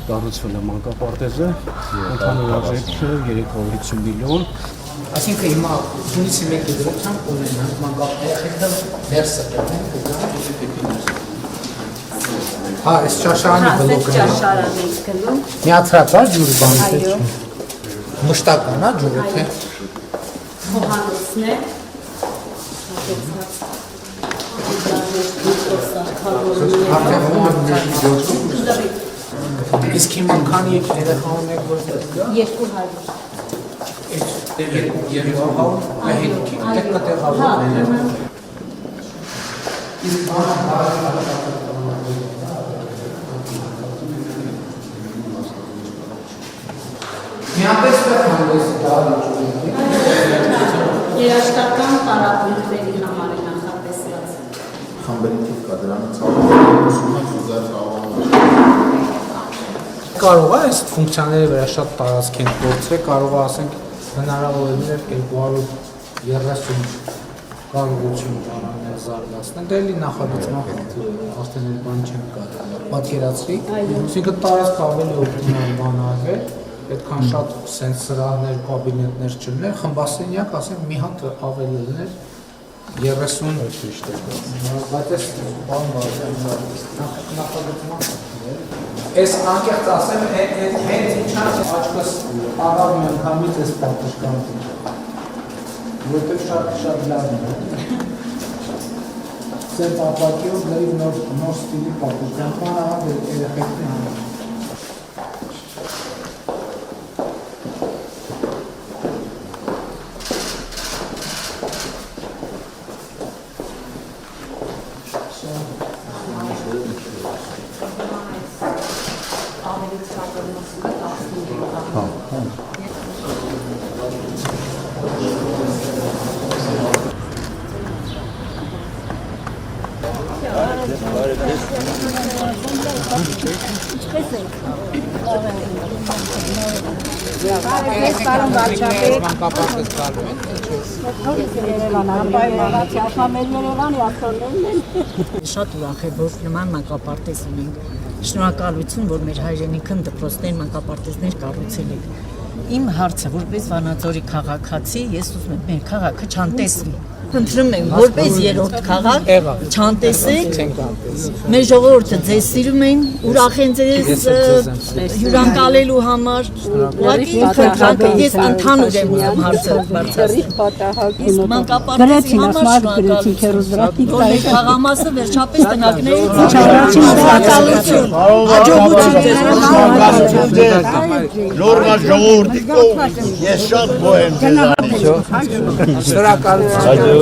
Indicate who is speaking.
Speaker 1: Կառուցվել է մանկապարտեզը, ընդհանուր արժեքը 350 միլիոն։
Speaker 2: Այսինքն հիմա հունիսի 1-ի դրությամբ ունենանք մանկապարտեզը ներսը դեռ հա, այս ճաշարանի բլոկը։
Speaker 3: Ճաշարանի գնում։
Speaker 2: Միացրած է ջուրը բանը։ Մշտական է ջուրը թե։
Speaker 3: Խոհանոցն է։
Speaker 2: Իսկ հիմա քանի երեխա ունեք որտեղ կա։
Speaker 3: 200։
Speaker 2: Երեխա հետքի տեղավորներ։ Միապես հանդես դառնալու
Speaker 3: երաշտական տարապունքների համար է նախատեսված։
Speaker 4: Խմբերից կա դրանը
Speaker 2: կարող է այս ֆունկցիաների վրա շատ տարածք են գործել, կարող է ասենք հնարավորություններ 230 կարողություն տարաներ զարգացնել, դե էլի նախագծման արդեն էլ բան չեմ կարող պատկերացրի, այսինքն տարածք ավելի օպտիմալ բան արվել, այդքան շատ սենց սրահներ, կաբինետներ չլներ, խմբասենյակ ասենք մի հատ ավելի լներ 30 բայց այս բան նախագծման Ես անկեղծ ասեմ, հենց ինչած աչքս առավ միանգամից ես պատշգամբին, որտեղ շատ լավ է։ Սենց ապակիով լրիվ նոր ստիլի պատշգամբան աղավ երեխեքն է։
Speaker 5: Շատ ուրախ է, որ նման մանկապարտեզ ունենք։ Շնորհակալություն, որ մեր հայրենիքն դպրոցներ մանկապարտեզներ կառուցել եք։ Իմ հարցը, որպես Վանաձորի քաղաքացի, ես ուզում եմ մեր քաղաքը չանտեսվի։ Խնդրում եմ, որպես երրորդ քաղաք չանտեսեք։ Մեր ժողովուրդը ձեզ սիրում են, ուրախ են ձեզ հյուրընկալելու համար։ Ուղղակի խնդրանքը ես ընդհանուր եմ ուզում հարցը բարձրացնել։ Իսկ մանկապարտեզի համար շնորհակալություն։ Որ մեր խաղամասը վերջապես տնակներից շնորհակալություն։ Հաջողություն ձեզ։
Speaker 4: Ժորգա ժողովրդի կողմից ես շատ գոհ եմ ձեզանից։
Speaker 2: Շնորհակալություն։